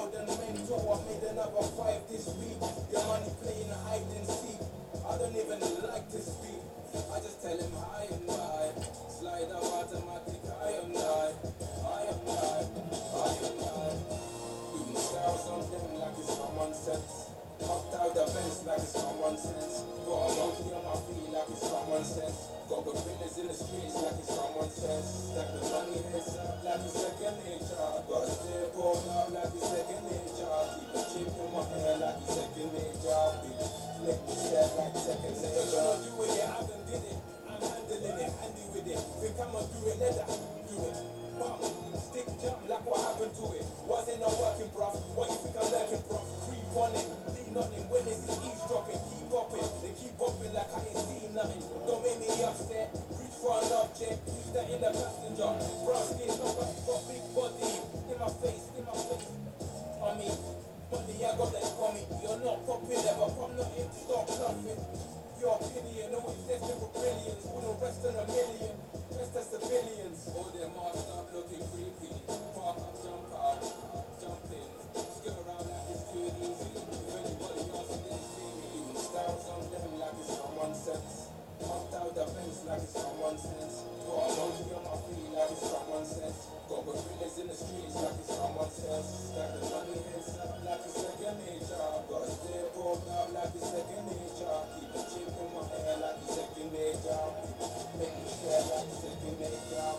more than mental. I made another 5 this week. Your money playing hide and seek. I don't even like to speak. I just tell him hi and bye. Slide up automatic, I am not. I am not. I am not. Doing styles on them like it's common sense. Hopped out the fence like it's common sense. Got a monkey on my feet like it's common sense. Got gorillas in the streets like it's common sense. Stack the money heads up like it's second nature. Got a step on up like it's second nature. Keep a chip in my hair like it's second nature. Make me step like second nature. I'm do it, I haven't did it. I'm handling it, handy with it. Think I'ma do it, let that do it. Bum, stick jump like what happened to it. Wasn't a working, bruv. What you think I'm lurking, bruv? Creep on it, lean on it. When is it eavesdropping? Keep bopping. They keep bopping like I ain't seen nothing. Don't make me upset. Reach for an object. Use that in the passenger. Brown skin, nobody got big body. In my face, in my face. On me. Money, I got that for me. You're not popular, but I'm not in to stop bluffing. Your opinion, always destined for brilliance. Wouldn't rest on a million. Rest as civilians. All them masks start looking creepy. Park up, jump out, jump in. Skirt around like it's too easy. If anybody else didn't see me, doing styles on them like it's common sense. Hopped out the fence like it's common sense. Got a monkey on my feet like it's common sense. Got gorillas in the streets like it's common sense. Stack the money heads up like it's second nature. Got a step pulled out like it's second nature. Keep a chip in my hair like it's second nature. Make me stare like it's second nature.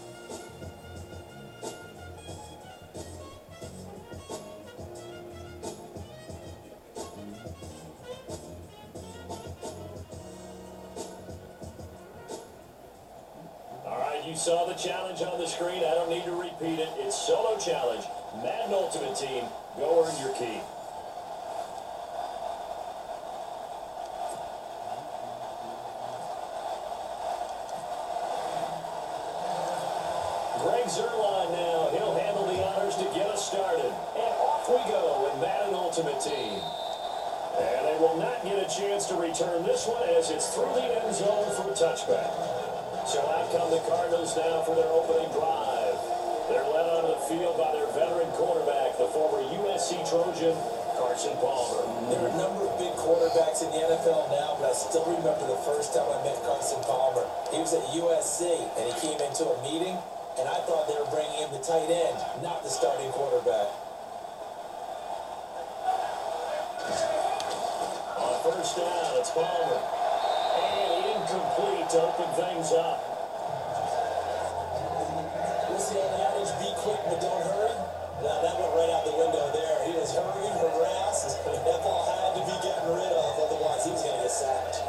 You saw the challenge on the screen. I don't need to repeat it. It's solo challenge. Madden Ultimate Team. Go earn your key. Greg Zerline now. He'll handle the honors to get us started. And off we go with Madden Ultimate Team. And they will not get a chance to return this one as it's through the end zone for a touchback. So out come the Cardinals now for their opening drive. They're led onto the field by their veteran quarterback, the former USC Trojan, Carson Palmer. There are a number of big quarterbacks in the NFL now, but I still remember the first time I met Carson Palmer. He was at USC, and he came into a meeting, and I thought they were bringing him the tight end, not the starting quarterback. On first down, it's Palmer. And incomplete to open things up. What's the old adage? Be quick, but don't hurry. Now, that went right out the window there. He was hurried, harassed. That ball had to be getting rid of, otherwise he was going to get sacked.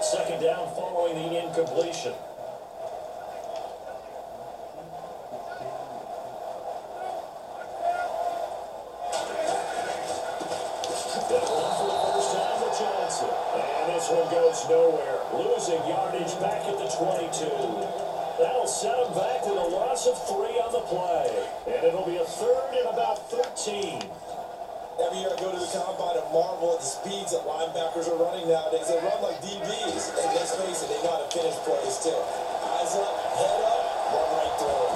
Second down following the incompletion. This one goes nowhere. Losing yardage back at the 22. That'll set him back with a loss of 3 on the play. And it'll be a third and about 13. Every year I go to the combine and marvel at the speeds that linebackers are running nowadays. They run like DBs. And let's face it, they know how to finish plays too. Eyes up, head up, run right through it.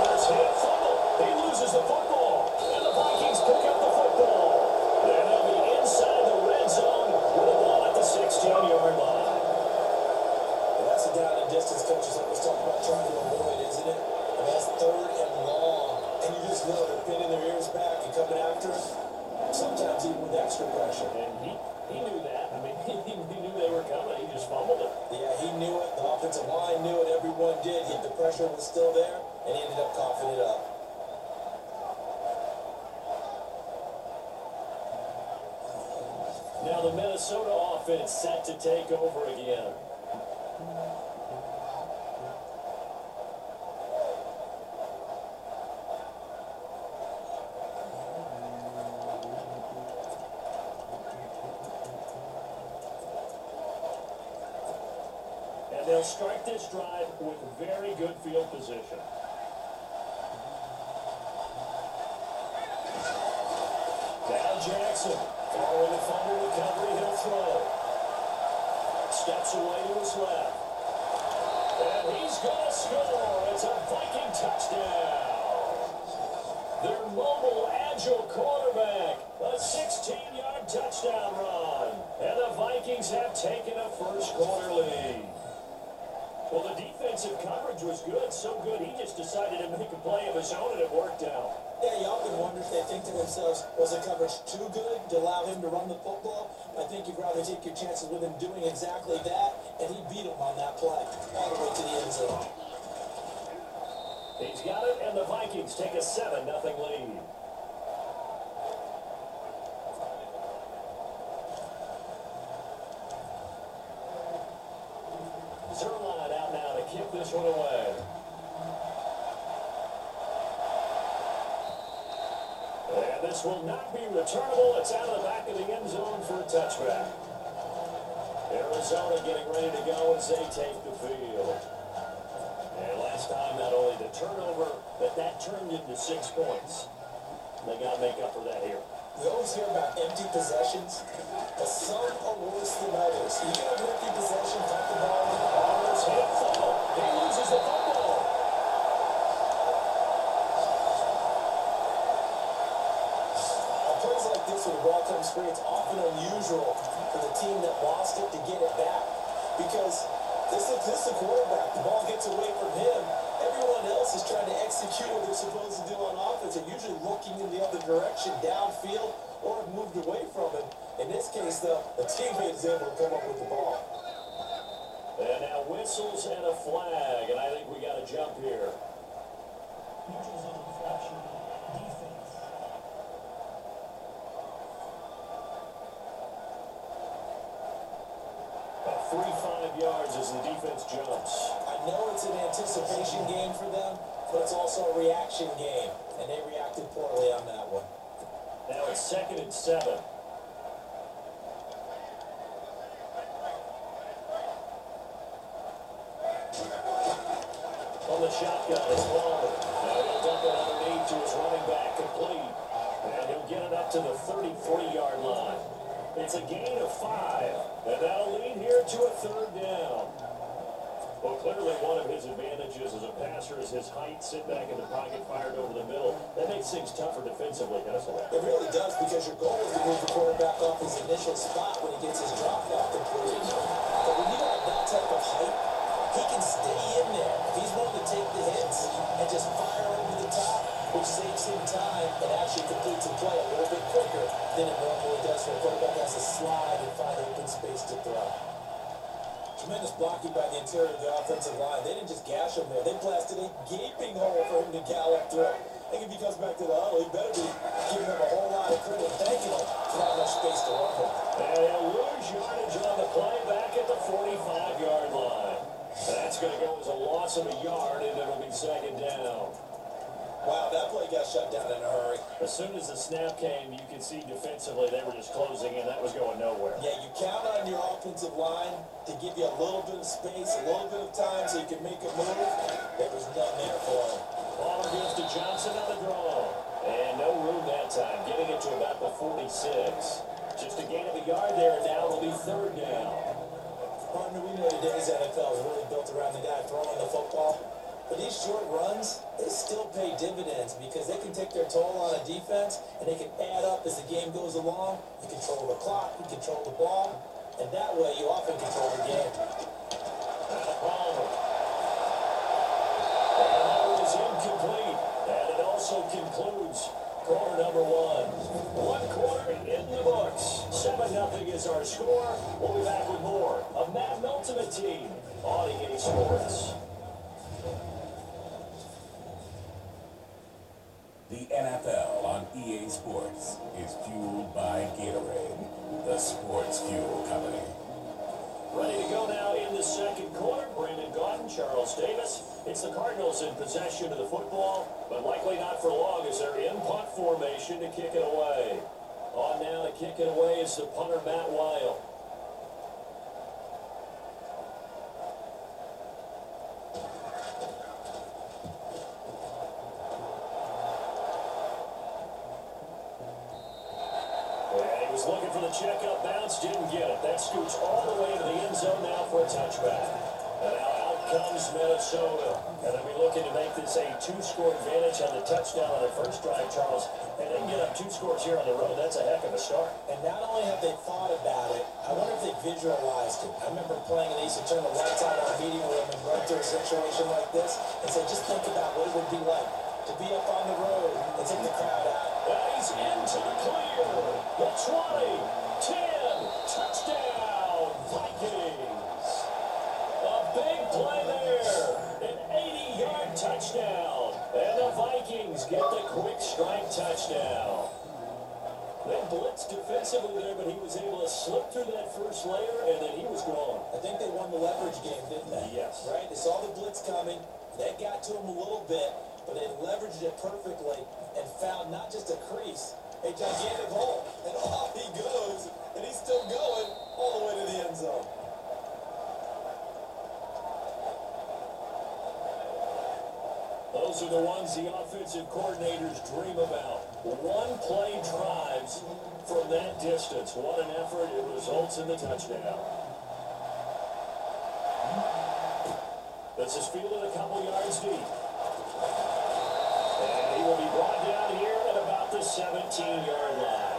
There's hit, fumble. He loses the football. And the Vikings pick up the football. And they'll be inside the red zone with a ball at the 16-yard line. And that's a down and distance coaches always talk about trying to avoid, isn't it? And that's third and long. And you just know they're pinning their ears back and coming after it. Sometimes even with extra pressure. And he knew that. I mean, he knew they were coming. He just fumbled it. Yeah, he knew it. The offensive line knew it. Everyone did. Yet the pressure was still there, and he ended up coughing it up. Now the Minnesota offense set to take over again. And they'll start this drive with very good field position. Now Jackson. Following the fumble recovery, he'll throw. steps away to his left. And he's going to score. It's a Viking touchdown. Their mobile, agile quarterback. A 16-yard touchdown run. And the Vikings have taken a first-quarter lead. Well, the defensive coverage was good, so good he just decided to make a play of his own, and it worked out. Yeah, you often wonder if they think to themselves, was the coverage too good to allow him to run the football? I think you'd rather take your chances with him doing exactly that, and he beat him on that play, all the way to the end zone. He's got it, and the Vikings take a 7-0 lead. Zerline out now to kick this one away. And this will not be returnable. It's out of the back of the end zone for a touchback. Arizona getting ready to go as they take the field. And last time, not only the turnover, but that turned into 6 points. They got to make up for that here. We always hear about empty possessions, but some are worse than others. You get an empty possession, tuck the ball in. Barnes hit fumble. He loses the football. On plays like this, when the ball comes free, it's often unusual for the team that lost it to get it back. Because this is the quarterback. The ball gets away from him. Everyone else is trying to execute what they're supposed to do on offense. They're usually looking in the other direction, downfield, or have moved away from it. In this case, though, the teammate is able to come up with the ball. And now whistles and a flag, and I think we got a jump here. Neutral zone infraction, defense. About 3-5 yards as the defense jumps. I know it's an anticipation game for them, but it's also a reaction game, and they reacted poorly on that one. Now it's 2nd and 7. On the shotgun, it's Lamar. Now he'll dump it underneath to his running back, complete. And he'll get it up to the 33-yard line. It's a gain of 5, and that'll lead here to a 3rd down. Well, clearly one of his advantages as a passer is his height, sit back in the pocket, fired over the middle. That makes things tougher defensively, doesn't it? It really does, because your goal is to move the quarterback off his initial spot when he gets his drop back completed. But when you have that type of height, he can stay in there. If he's willing to take the hits and just fire over the top, which saves him time and actually completes the play a little bit quicker than it normally does when a quarterback has to slide and find open space to throw. Tremendous blocking by the interior of the offensive line. They didn't just gash him there. They blasted a gaping hole for him to gallop through. I think if he comes back to the huddle, he better be giving him a whole lot of credit, thanking him for that much space to run with. And he'll lose yardage on the play back at the 45-yard line. That's going to go as a loss of a yard, and it'll be 2nd down. Wow, that play got shut down in a hurry. As soon as the snap came, you could see defensively they were just closing in. That was going nowhere. Yeah, you count on your offensive line to give you a little bit of space, a little bit of time so you can make a move. There was nothing there for him. Baller gives to Johnson on the draw. And no room that time, getting it to about the 46. Just a gain of a yard there, and now it'll be 3rd down. Partner, we know today's NFL is really built around the guy throwing the football. But these short runs, they still pay dividends because they can take their toll on a defense and they can add up as the game goes along. You control the clock, you control the ball, and that way you often control the game. Palmer. And that one is incomplete. And it also concludes quarter number 1. 1 quarter in the books. 7-0 is our score. We'll be back with more of Madden Ultimate Team on EA Sports. The NFL on EA Sports is fueled by Gatorade, the sports fuel company. Ready to go now in the 2nd quarter. Brandon Gaudin, Charles Davis. It's the Cardinals in possession of the football, but likely not for long as they're in punt formation to kick it away. On now to kick it away is the punter, Matt Weil. Looking for the the checkup bounce, didn't get it. That scoots all the way to the end zone now for a touchback. And now out comes Minnesota. And they'll be looking to make this a two-score advantage on the touchdown on their first drive, Charles. And they can get up 2 scores here on the road. That's a heck of a start. And not only have they thought about it, I wonder if they visualized it. I remember playing and they used to turn the lights on in our meeting room and run through a situation like this and say, just think about what it would be like to be up on the road and take the crowd out. And he's into the clear. The 20, 10, touchdown, Vikings. A big play there. An 80-yard touchdown. And the Vikings get the quick strike touchdown. They blitzed defensively there, but he was able to slip through that first layer, and then he was gone. I think they won the leverage game, didn't they? Yes. Right? They saw the blitz coming. That got to him a little bit, but they leveraged it perfectly and found not just a crease, a gigantic hole. And off he goes, and he's still going all the way to the end zone. Those are the ones the offensive coordinators dream about. One-play drives from that distance. What an effort. It results in the touchdown. This is fielded a couple yards deep. And he will be brought down here at about the 17-yard line.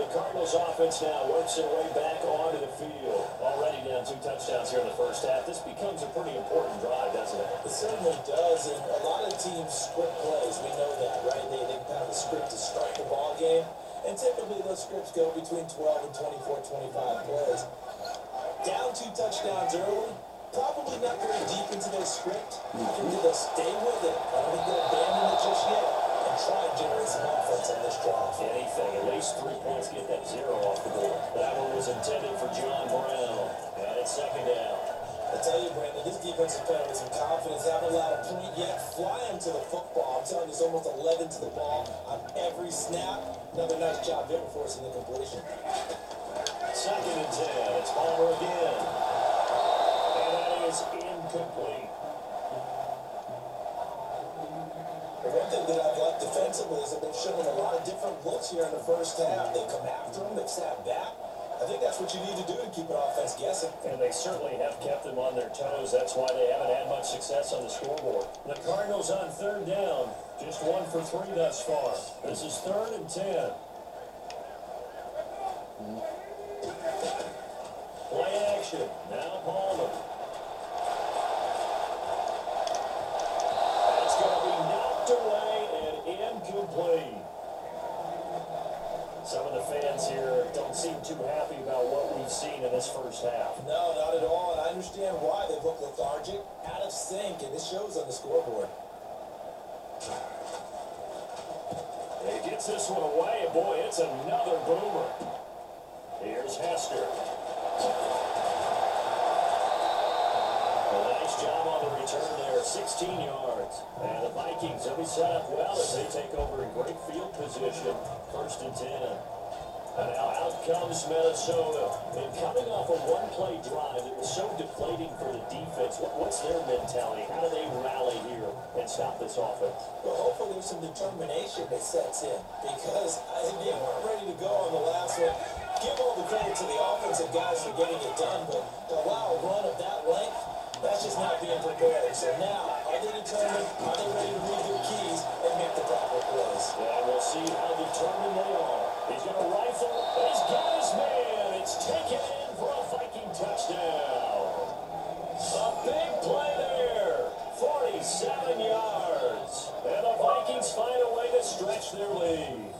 The Cardinals offense now works their way back onto the field. Already down 2 touchdowns here in the first half. This becomes a pretty important drive, doesn't it? It certainly does, and a lot of teams script plays. We know that, right? They have a script to start the ball game, and typically those scripts go between 12 and 24, 25 plays. Down 2 touchdowns early, probably not very deep into their script. I think they'll stay with it. I don't think they'll abandon it just yet and try and generate some offense on this drive. Anything, at least 3 points, get that 0 off the board. That one was intended for John Brown. And it's second down. I tell you, Brandon, this defense is playing with some confidence. Haven't allowed a point yet. Flying to the football. I'm telling you, there's almost 11 to the ball on every snap. Another nice job there forcing the completion. Second and 10. It's Palmer again. And that is incomplete. The one thing that I've liked defensively is that they've shown a lot of different looks here in the first half. They come after them, they've sat back. I think that's what you need to do to keep an offense guessing. And they certainly have kept them on their toes. That's why they haven't had much success on the scoreboard. The Cardinals on third down. Just 1 for 3 thus far. This is 3rd and 10. Play action. Now Palmer. That's going to be knocked away and incomplete. Some of the fans here don't seem too happy about what we've seen in this first half. No, not at all, and I understand why. They look lethargic, out of sync, and this shows on the scoreboard. And he gets this one away, and boy, it's another boomer. Here's Hester. A nice job on the return there, 16 yards. And the Vikings will be set up well as they take over in great field position. 1st and 10. And now out comes Minnesota. And coming off a one-play drive that was so deflating for the defense, what's their mentality? How do they rally here and stop this offense? Well, hopefully there's some determination that sets in because they weren't ready to go on the last one. Give all the credit to the offensive guys for getting it done, but to allow a run of that length, that's just not being prepared. So now, are they determined? Are they ready to read their keys and make the proper plays? And we'll see how determined they are. He's going to rifle. He's got his man. It's taken in for a Viking touchdown. A big play there. 47 yards. And the Vikings find a way to stretch their lead.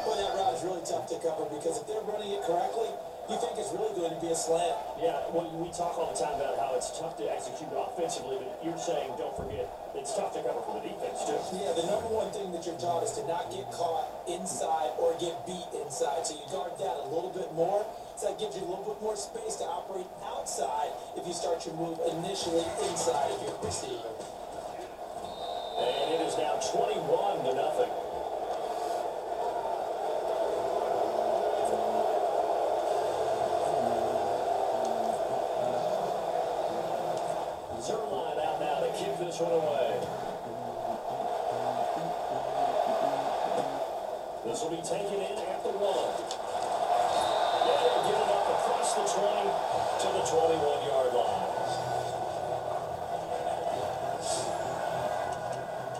Boy, that route is really tough to cover because if they're running it correctly, you think it's really going to be a slant. Yeah, well, we talk all the time about how it's tough to execute offensively, but you're saying, don't forget, it's tough to cover for the defense, too. Yeah, the number one thing that you're taught is to not get caught inside or get beat inside. So you guard that a little bit more. So that gives you a little bit more space to operate outside if you start your move initially inside of your receiver. And it is now 21-0. Zerline out now to kick this one away. This will be taken in at the 1. Yeah, they'll get it up across the 20 to the 21-yard line.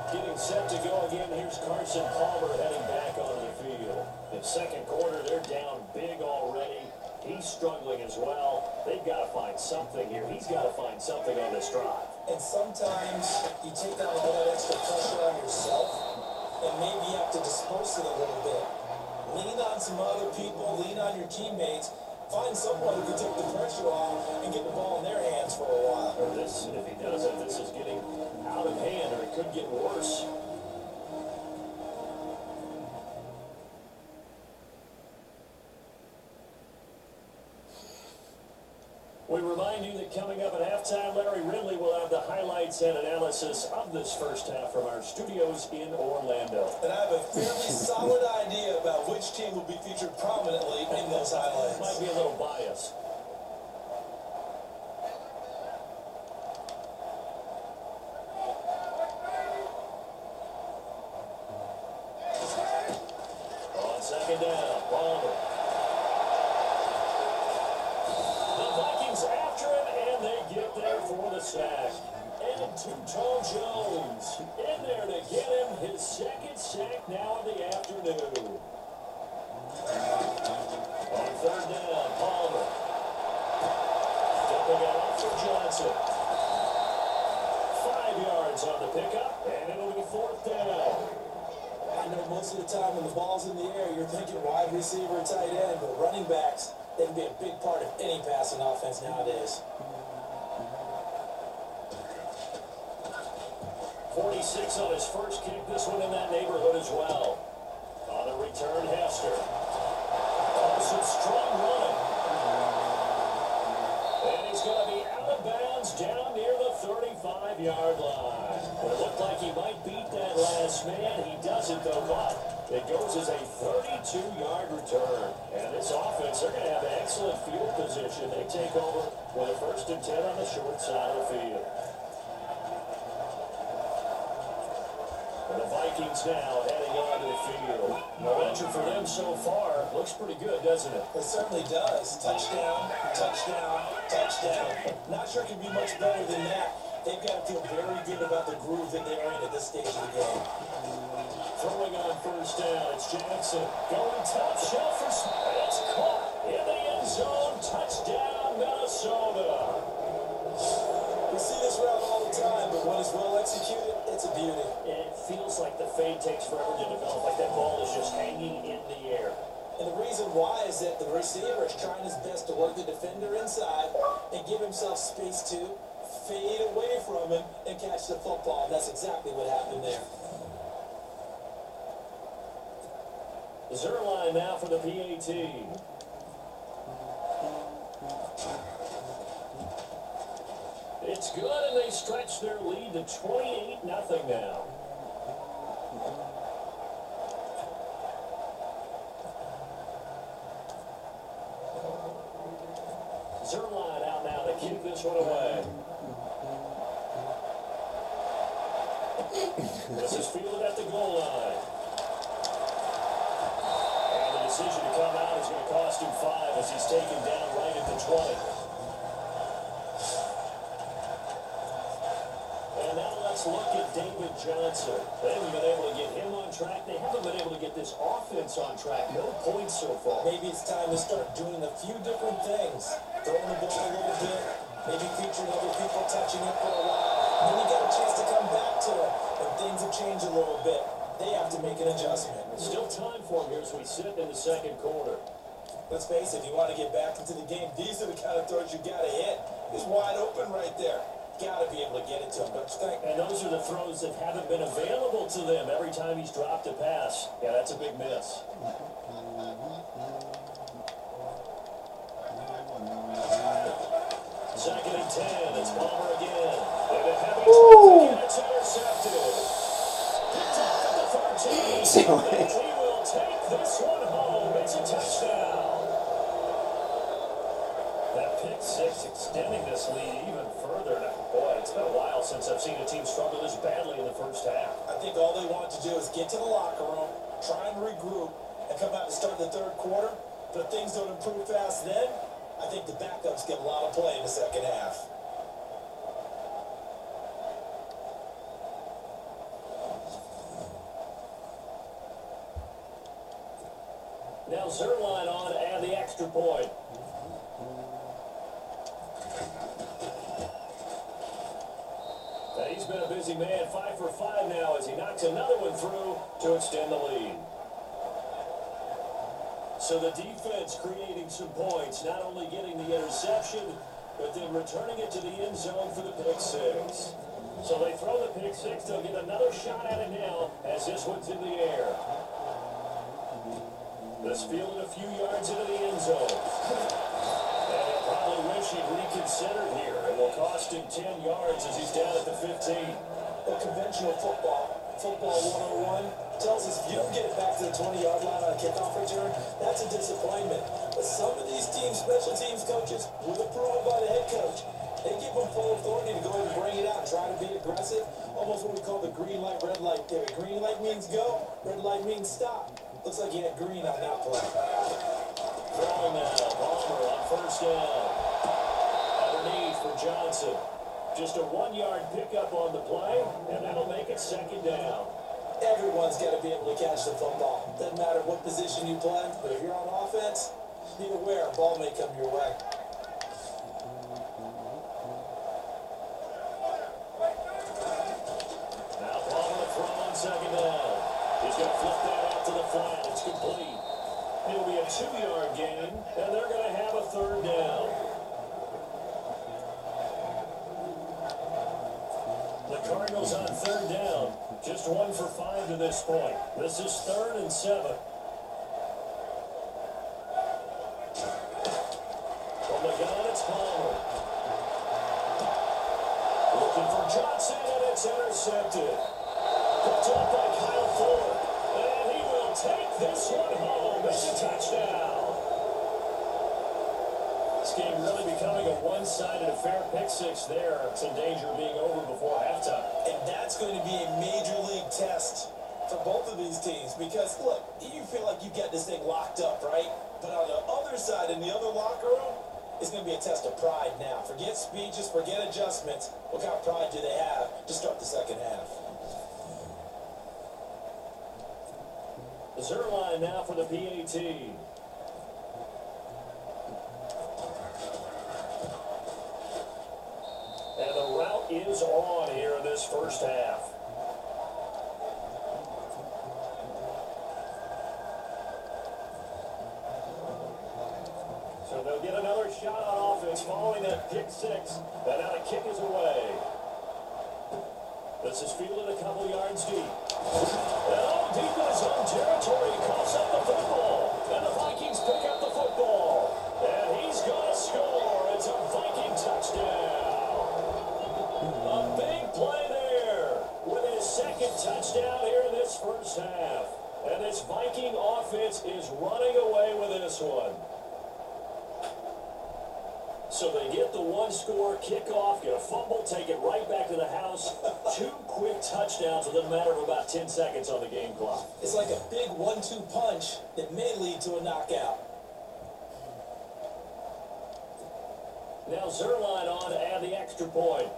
Getting set to go again. Here's Carson Palmer heading back onto the field. In second quarter, they're down big already. He's struggling as well. They've got to find something here. He's got to find something on this drive. And sometimes you take on a little extra pressure on yourself, and maybe you have to disperse it a little bit. Lean on some other people, lean on your teammates. Find someone who can take the pressure off and get the ball in their hands for a while. Or this, if he does it, this is getting out of hand, or it could get worse. We remind you that coming up at halftime, Larry Ridley will have the highlights and analysis of this first half from our studios in Orlando. And I have a fairly solid idea about which team will be featured prominently in those highlights. Might be a little biased. On second down, Palmer. After him, and they get there for the sack. And Tall Jones in there to get him his second sack now of the afternoon. On third down, Palmer. Dipping it off for Johnson. 5 yards on the pickup, and it'll be fourth down. I know most of the time when the ball's in the air, you're thinking wide receiver, tight end, but running backs, they can be a big part of any passing offense nowadays. 46 on his first kick. This one in that neighborhood as well. On the return, Hester. Oh, some strong running. And he's going to be out of bounds down near the 35-yard line. But it looked like he might beat that last man. He doesn't, though, but it goes as a 32-yard return. And this offense, they're going to have excellent field position. They take over with a 1st and 10 on the short side of the field. And the Vikings now heading onto the field. Momentum for them so far looks pretty good, doesn't it? It certainly does. Touchdown, touchdown, touchdown. Not sure it can be much better than that. They've got to feel very good about the groove that they're in at this stage of the game. Throwing on first down, it's Jackson. Going top shelf for Smith. It's caught in the end zone. Touchdown, Minnesota. We see this route all the time, but when it's well executed, it's a beauty. It feels like the fade takes forever to develop, like that ball is just hanging in the air. And the reason why is that the receiver is trying his best to work the defender inside and give himself space to fade away from him and catch the football. And that's exactly what happened there. Zerline now for the PAT. It's good, and they stretch their lead to 28-0 now. Zerline out now to kick this one away. This is fielded at the goal line. And the decision to come out is going to cost him 5 as he's taken down right at the 20. And now let's look at David Johnson. They haven't been able to get him on track. They haven't been able to get this offense on track. No points so far. Maybe it's time to start doing a few different things. Throwing the ball a little bit, maybe featuring other people touching it for a while. And then you get a chance to come back to it. And things have changed a little bit. They have to make an adjustment. Still time for him here as we sit in the second quarter. Let's face it, if you want to get back into the game, these are the kind of throws you got to hit. He's wide open right there. Got to be able to get it to him, don't you think? And those are the throws that haven't been available to them every time he's dropped a pass. Yeah, that's a big miss. Second and 10. It's Palmer again. And a heavy again. It's intercepted. Picked off at the 13. And he will take this one home. It's a touchdown. That pick six extending this lead even further. Boy, it's been a while since I've seen a team struggle this badly in the first half. I think all they want to do is get to the locker room, try and regroup, come out and start the third quarter, but if things don't improve fast then, I think the backups get a lot of play in the second half. Now Zerline on to add the extra point. And he's been a busy man, 5 for 5 now as he knocks another one through to extend the lead. So the defense creating some points, not only getting the interception, but then returning it to the end zone for the pick six. So they throw the pick six, they'll get another shot at it now as this one's in the air. This fielded a few yards into the end zone. And he'll probably wish he'd reconsidered here. It will cost him 10 yards as he's down at the 15. Well, conventional football 101, tells us if you don't get it back to the 20-yard line on a kickoff return, that's a disappointment. But some of these teams, special teams coaches, with approval by the head coach, they give them full authority to go ahead and bring it out and try to be aggressive. Almost what we call the green light, red light theory. Green light means go, red light means stop. Looks like he had green on that play. Throwing now, Palmer on first down. Underneath for Johnson. Just a 1-yard pickup on the play, and that'll make it second down. Everyone's got to be able to catch the football. Doesn't matter what position you play, but if you're on offense, be aware a ball may come your way. Now Palmer to throw on second down. He's going to flip that out to the flat. It's complete. It'll be a 2-yard gain, and they're going to have a third down. The Cardinals on third down. Just 1 for 5 to this point. This is 3rd and 7. From the gun, it's Palmer. Looking for Johnson, and it's intercepted. Picked up by Kyle Ford. And he will take this one home. It's a touchdown. This game really becoming a one-sided affair. Pick six there. It's in danger of being over before halftime. And that's going to be a major league test for both of these teams because, look, you feel like you got this thing locked up, right? But on the other side, in the other locker room, it's going to be a test of pride now. Forget speeches, forget adjustments. What kind of pride do they have to start the second half? The Zerline now for the PAT. And the route is on here in this first half. So they'll get another shot on offense following that pick six. And now the kick is away. This is fielded a couple yards deep. And deep in his own territory, he calls up the football. And the Vikings pick up the football. And he's going to score. It's a Viking touchdown. A big play there with his second touchdown here in this first half. And this Viking offense is running away with this one. So they get the one-score kickoff, get a fumble, take it right back to the house. 2 quick touchdowns within a matter of about 10 seconds on the game clock. It's like a big 1-2 punch that may lead to a knockout. Now Zerline on to add the extra point.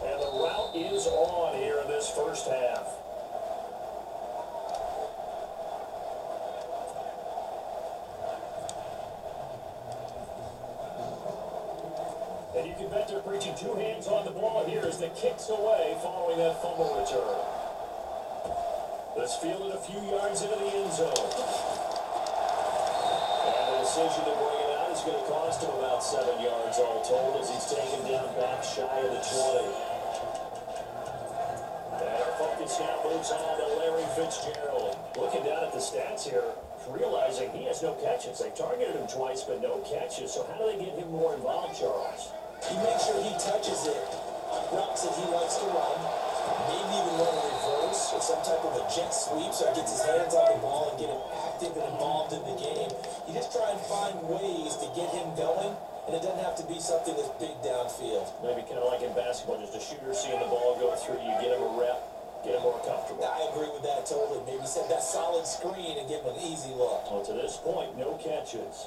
And the route is on here in this first half. And you can bet they're preaching 2 hands on the ball here as the kick's away following that fumble return. This fielded a few yards into the end zone. And the decision to bring it out is going to cost him about 7 yards all told as he's taken down back shy of the 20. And our focus now moves on to Larry Fitzgerald. Looking down at the stats here, realizing he has no catches. They targeted him twice, but no catches. So how do they get him more involved, Charles? He makes sure he touches it on routes that he likes to run. Maybe even run a reverse or some type of a jet sweep so he gets his hands on the ball and get him active and involved in the game. You just try and find ways to get him going, and it doesn't have to be something that's big downfield. Maybe kind of like in basketball, just a shooter seeing the ball go through, you get him a rep. get him more comfortable. I agree with that totally. Maybe set that solid screen and give him an easy look. Well, to this point, no catches.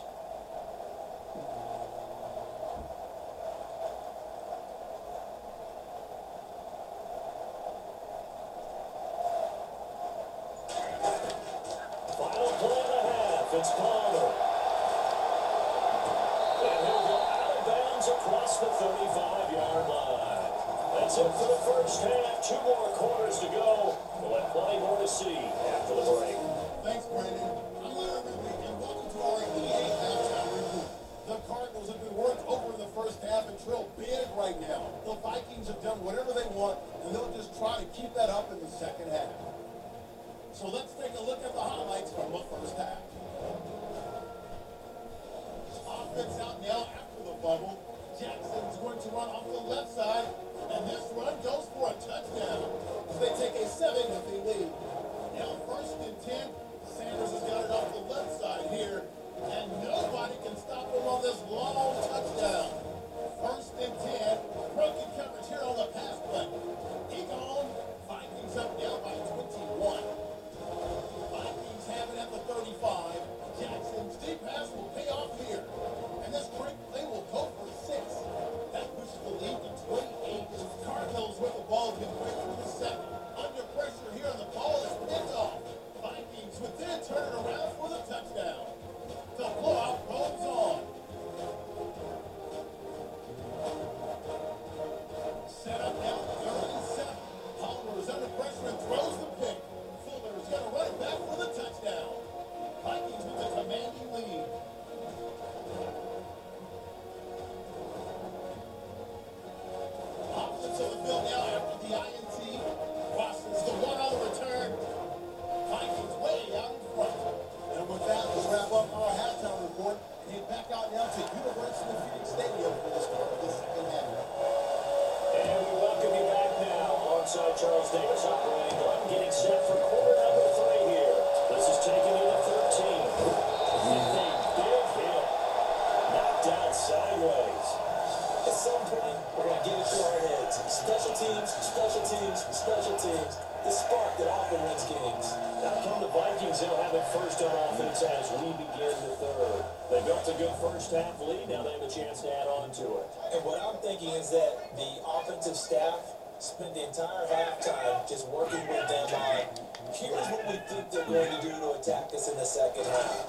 Final play of the half. It's Clowney. And he'll go out of bounds across the 35-yard line. That's it for the first half. 2 more quarters to go. We'll have plenty more to see after the break. Thanks, Brandon. I'm Larry Ridley, and welcome to our EA halftime review. The Cardinals have been worked over in the first half and trail big right now. The Vikings have done whatever they want, and they'll just try to keep that up in the second half. So let's take a look at the highlights from the first half. Offense out now after the bubble. Jackson's going to run off the left side, and this run goes for a touchdown as they take a 7-0 lead. Now first and 10, Sanders has got it off the left side here, and nobody can stop him on this long touchdown. First and 10, broken coverage here on the pass play. He gone. Vikings up now by 21. Vikings have it at the 35. Jackson's deep pass will pay off here, and this quick play will go for 6. That pushes the lead to 28. Cardinals with the ball midway through the second. Under pressure here, and the ball is picked off. Vikings would then turn it around for the touchdown. The blowout goes on. Set up now, 37. Palmer is under pressure and throws the pick. Fuller is going to run it back for the touchdown. Vikings with a commanding lead. Options of the field now after the INT. Watson's the one on the return. Vikings way out in front. And with that, we'll wrap up our halftime report and head back out now to University of Phoenix Stadium for the start of the second half. And we welcome you back now alongside Charles Davis operating button, getting set for quarter number 3 here. This is taking you to 13. And a big hit. Knocked down sideways. At some point, we're going to get it through our heads. Special teams, special teams, special teams. The spark that often wins games. Now come the Vikings, they'll have it first on offense as we begin the third. They built a good first half lead, now they have a chance to add on to it. And what I'm thinking is that the offensive staff spent the entire halftime just working with them on, here's what we think they're going to do to attack us in the second half.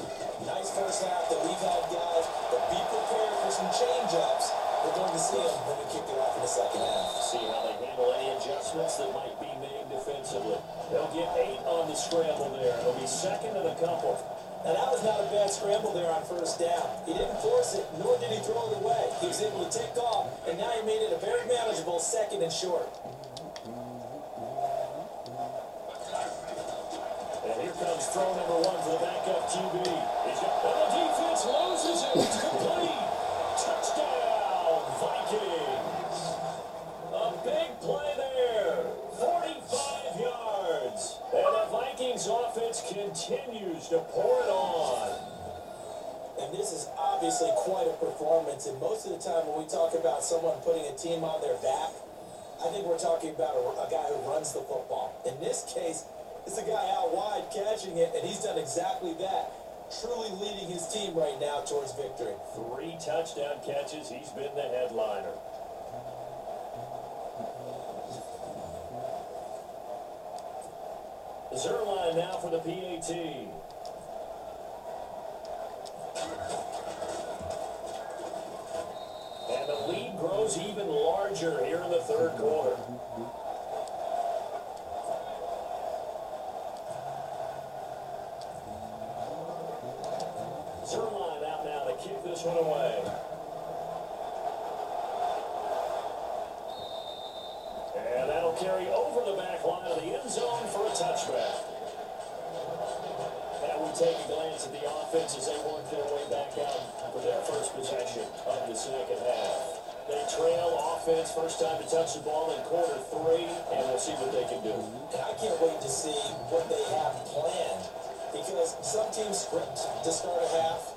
Nice first half that we've had, guys, but be prepared for some change-ups. We're going to see them when we kick it off in the second half. See how they handle any adjustments that might be made defensively. They'll get 8 on the scramble there. It'll be second and a couple. Now, that was not a bad scramble there on first down. He didn't force it, nor did he throw it away. He was able to take off, and now he made it a very manageable second and short. And here comes throw number 1 for the backup QB. He's got, and the defense loses it. It's complete. Touchdown, Vikings. A big play there. 45 yards. And the Vikings offense continues to pour it on. And this is obviously quite a performance. And most of the time when we talk about someone putting a team on their back, I think we're talking about a guy who runs the football. In this case, it's a guy out wide catching it, and he's done exactly that. Truly leading his team right now towards victory. 3 touchdown catches. He's been the headliner. Zerline now for the PAT. And the lead grows even larger here in the third quarter. Zerline out now to kick this one away. And that'll carry over the back line of the end zone for a touchback. Now we take a glance at the offense as they work their way back out for their first possession of the second half. They trail offense, first time to touch the ball in quarter 3, and we'll see what they can do. And I can't wait to see what they have planned, because some teams script to start a half,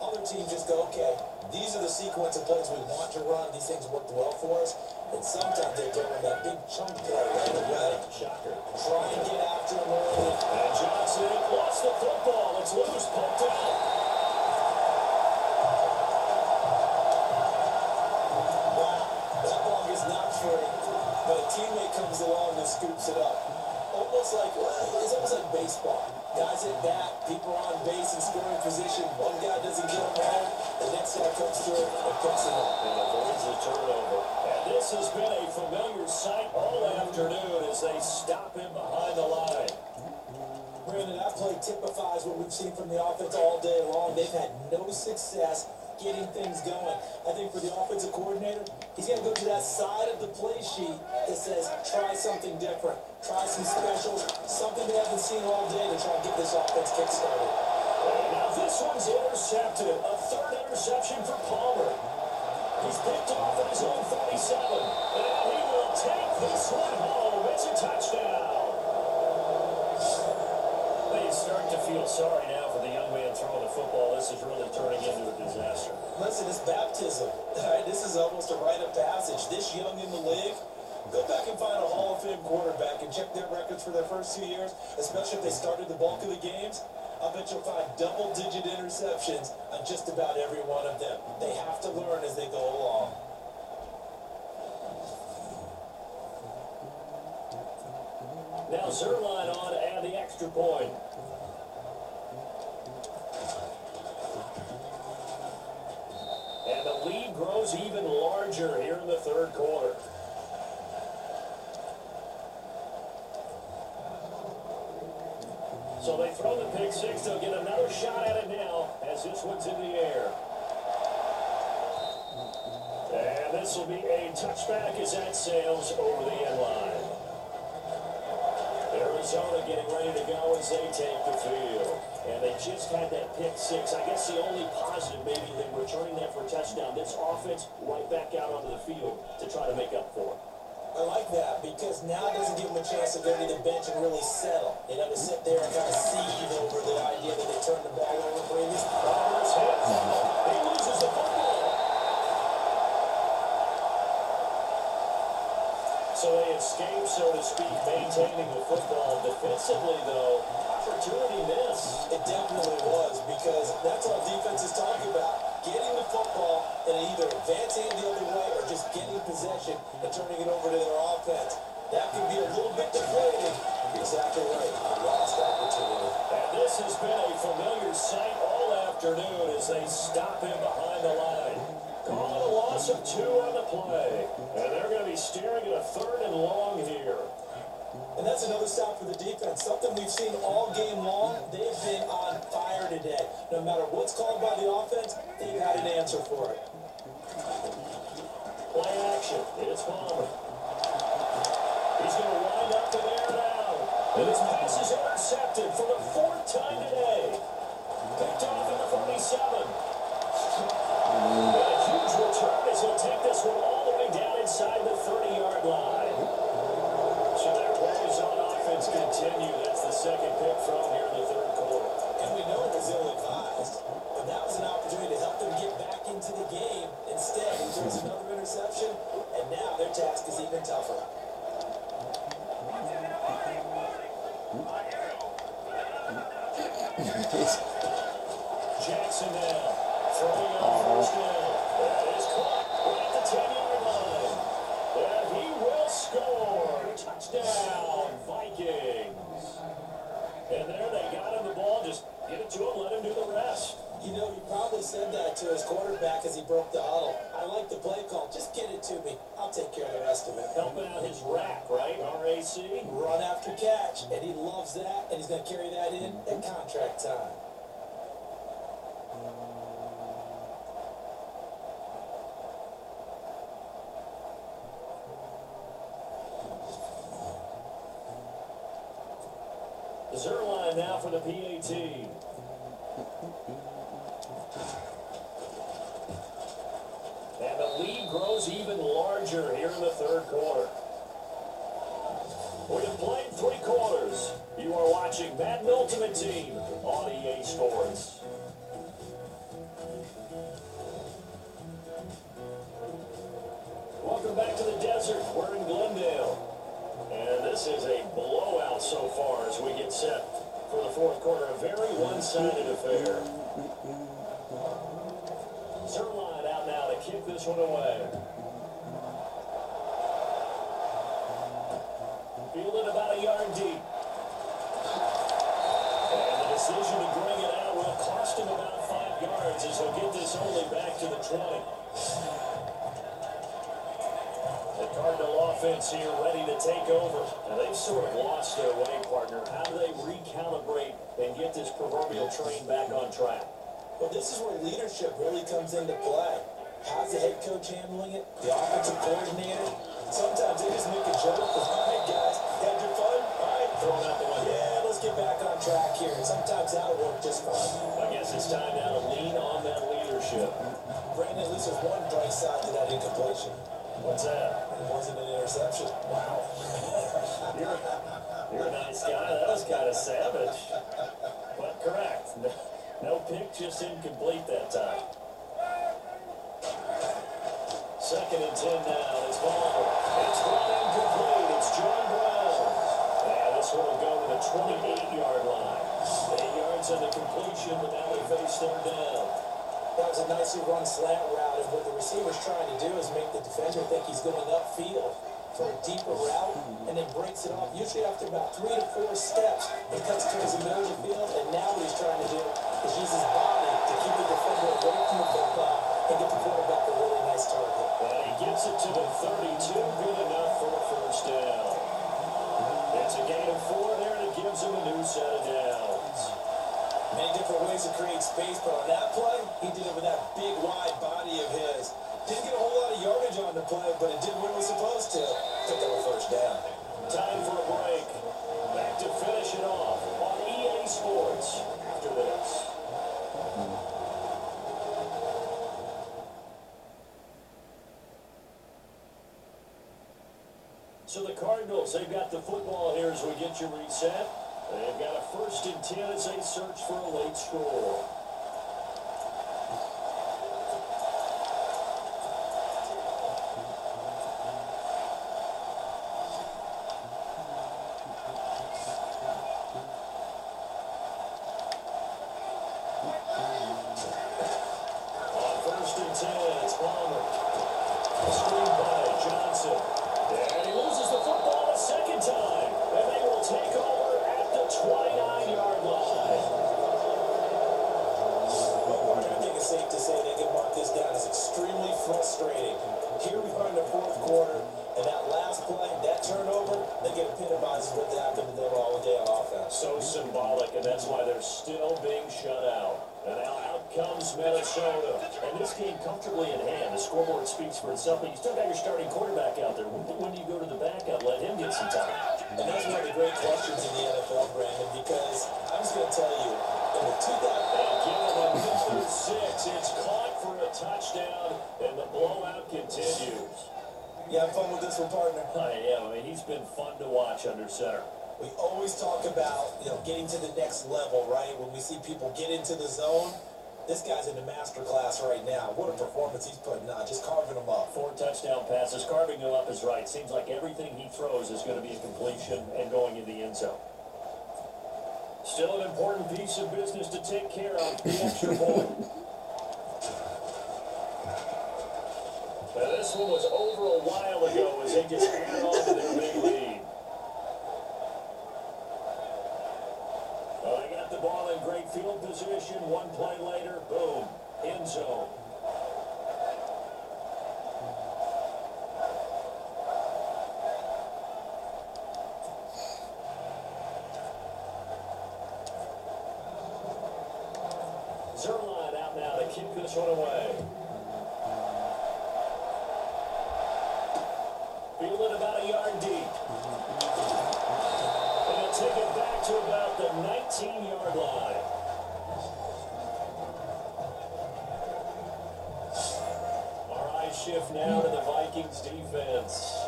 other team just go, okay, these are the sequence of plays we want to run. These things worked well for us. And sometimes they throw in that big chunk play right away. Shocker. Try and get after him early. And Johnson lost the football. It's loose, pumped out. Wow, that ball is not free, but a teammate comes along and scoops it up. It's almost like baseball. Guys at bat, people on base in scoring position. One guy doesn't get him home, the next guy comes through and picks him up. And avoids a turnover. And this has been a familiar sight all afternoon as they stop him behind the line. Brandon, that play typifies what we've seen from the offense all day long. They've had no success getting things going. I think for the offensive coordinator, he's got to go to that side of the play sheet that says, try something different. Try some specials, something they haven't seen all day to try and get this offense kick-started. Now this one's intercepted. A third interception for Palmer. He's picked off at his own 47. And he will take this one home. It's a touchdown. You start to feel sorry now for the young man throwing the football. This is really turning into a disaster. Listen, it's baptism. All right, this is almost a rite of passage. This young in the league, go back and find a Hall of Fame quarterback and check their records for their first 2 years, especially if they started the bulk of the games. I bet you'll find double-digit interceptions on just about every one of them. They have to learn as they go along. Now Zerline on to add the extra point. And the lead grows even larger here in the third quarter. So they throw the pick six. They'll get another shot at it now as this one's in the air. And this will be a touchback as that sails over the end line. Arizona getting ready to go as they take the field. And they just had that pick six. I guess the only positive maybe than returning that for a touchdown. This offense right back out onto the field to try to make up for it. I like that because now it doesn't give them a chance to go to the bench and really settle. You know, to sit there and kind of seethe over the idea that they turned the ball over previous. Palmer's hit. He loses the football. So they escape, so to speak, maintaining the football. Defensively, though, opportunity miss. It definitely was because that's all defense is talking about. Getting the football and either advancing it the other way or just getting possession and turning it over to their offense. That can be a little bit deflating. Exactly right. Lost opportunity. And this has been a familiar sight all afternoon as they stop him behind the line. Call it a loss of 2 on the play. And they're going to be staring at a 3rd and long here. And that's another stop for the defense. Something we've seen all game long. They've been on fire today. No matter what's called by the offense, they've got an answer for it. Play action. It's Palmer. He's going to wind up in air now. And his pass is intercepted for the 4th time today. Picked off at the 47. And a huge return as he'll take this one all the way down inside the 30-yard line. So their woes on offense continue. That's the second pick from here in the third quarter. And we know it was ill-advised, but that was an opportunity to help them get back into the game. Instead, he throws another interception, and now their task is even tougher. Jackson now, throwing on first down. That is caught at the 10-yard line. And he will score. Touchdown, Vikings. And there they got him the ball. Just give it to him, let him do the rest. You know, he probably said that to his quarterback as he broke the huddle. I like the play call. Just get it to me. I'll take care of the rest of it. Helping out his rack, right? RAC. Run after catch, and he loves that, and he's going to carry that in at contract time. Zerline now for the PAT. And the lead grows even larger here in the third quarter. We have played 3 quarters. You are watching Madden Ultimate Team on EA Sports. Welcome back to the desert. We're in Glendale. And this is a blowout so far as we get set for the fourth quarter. A very one-sided affair. Zerline out now to kick this one away. Fielded about a yard deep. And the decision to bring it out will cost him about 5 yards as he'll get this only back to the 20. The Cardinal offense here ready to take over. Now they've sort of lost their way, partner. How do they recalibrate and get this proverbial train back on track? Well, this is where leadership really comes into play. How's the head coach handling it? The offensive coordinator? Sometimes they just make a joke. All right, guys, had your fun? All right, throw it out the window. Yeah, let's get back on track here. And sometimes that'll work just fine. I guess it's time now to lean on that leadership. Brandon, at least there's one bright side to that incompletion. What's that? It wasn't an interception. Wow. You're a nice guy. That was kind of savage. But correct. No pick, just incomplete that time. 2nd and 10 now. It's Palmer. It's run incomplete. It's John Brown. And this one will go to the 28-yard line. 8 yards on the completion, but now they face third down. That was a nicely run slant route, and what the receiver's trying to do is make the defender think he's going upfield for a deeper route, and then breaks it off, usually after about 3 to 4 steps. It cuts towards the middle of the field, and now what he's trying to do is use his body to keep the defender away from the football and get the quarterback a really nice target. And he gets it to the 32, good enough for a first down. It's a gain of 4 there, and it gives him a new set of downs. Many different ways to create space, but on that play, he did it with that big, wide body of his. Didn't get a whole lot of yardage on the play, but it did what it was supposed to. Pick up a first down. Time for a break. Back to finish it off on EA Sports after this. So the Cardinals, they've got the football here as we get you reset. They've got a 1st and 10 as they search for a late score. On 1st and 10, it's Palmer. Screen play, Johnson. And he loses the football a second time. And they will take over at the 29-yard line. Well, I think it's safe to say they can mark this down as extremely frustrating. Here we are in the 4th quarter, and that last play, that turnover, they get epitomizes what happened to them all day on offense. So symbolic, and that's why they're still being shut out. And now out comes Minnesota. And this game comfortably in hand. The scoreboard speaks for itself, but you still got your starting quarterback out there. When do you go to the backup? Let him get some time. And that's one of the great questions in the NFL, Brandon, because I'm just going to tell you, in the 2000... And give him another 6. It's caught for a touchdown, and the blowout continues. You have fun with this one, partner? I am. I mean, he's been fun to watch under center. We always talk about, getting to the next level, right? When we see people get into the zone, this guy's in the master class right now. What a performance he's putting on, just carving them up. 4 touchdown passes. Carving him up is right. Seems like everything he throws is going to be a completion and going in the end zone. Still an important piece of business to take care of, the extra point. Now, this one was over a while ago as they just added on to their big lead. Well, they got the ball in great field position. 1 play later, boom, end zone. Zerline out now to kick this one away. Fielded about a yard deep. And he'll take it back to about the 19-yard line. Our eyes shift now to the Vikings defense.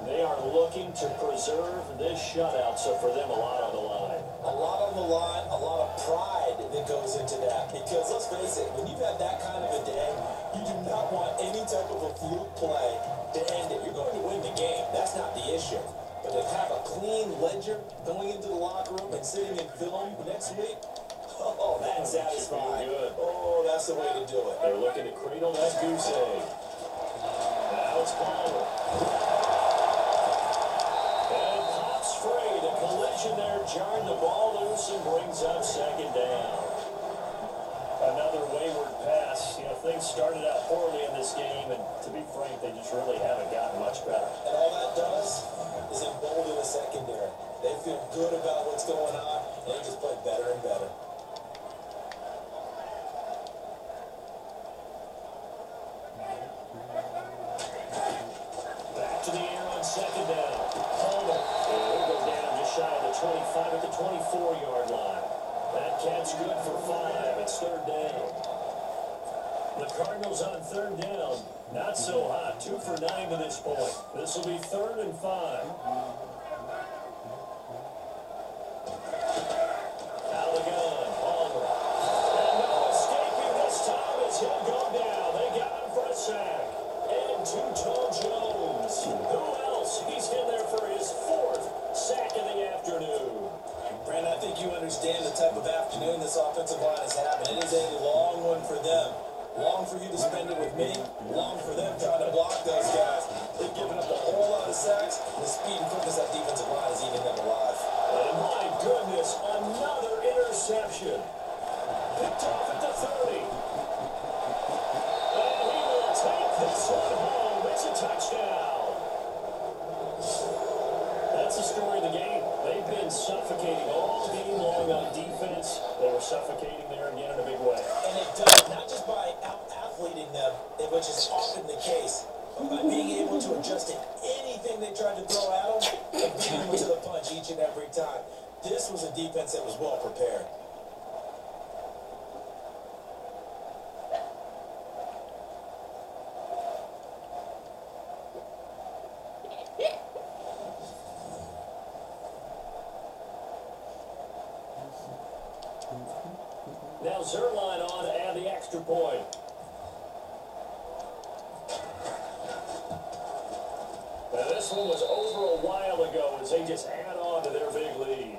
They are looking to preserve this shutout, so for them, a lot on the line. A lot on the line, a lot of pride that goes into that. Because let's face it, when you've had that kind of a day, you do not want any type of a fluke play to end it. You're That's not the issue. But to have a clean ledger going into the locker room and sitting in film next week, oh, that's satisfying. Good. Oh, that's the way to do it. They're looking to cradle that goose egg. Now it's Clowney. And pops free. The collision there jarred the ball loose and brings up second down. Another wayward pass. You know, things started out poorly in this game, and to be frank, they just really haven't gotten much better. And all that does is embolden the secondary. They feel good about what's going on, and they just play better and better. Back to the air on second down. He'll go down just shy of the 25 at the 24-yard line. That catch good for 5. It's third down. The Cardinals on third down. Not so hot. 2 for 9 to this point. This will be 3rd and 5. Out the gun. Palmer. And no escaping this time as he'll go down. They got him for a sack. And Two-Tone Jones. Who else? He's in there for his 4th sack of the afternoon. Brandon, I think you understand the type of afternoon this offensive line is having. It is a long one for them. Long for you to spend it with me. Long for them trying to block those guys. They've given up a whole lot of sacks. The speed and quickness of that defensive line is eating them alive. And my goodness, another interception. Picked off at the 30. And he will take this one home. It's a touchdown. That's the story of the game. They've been suffocating all game long on defense. They were suffocating there again in a big way. And it does, not just by out-athleting them, which is often the case, but by being able to adjust to anything they tried to throw at them and beating them to the punch each and every time. This was a defense that was well prepared. Now Zerline on to add the extra point. Now this one was over a while ago as they just add on to their big lead.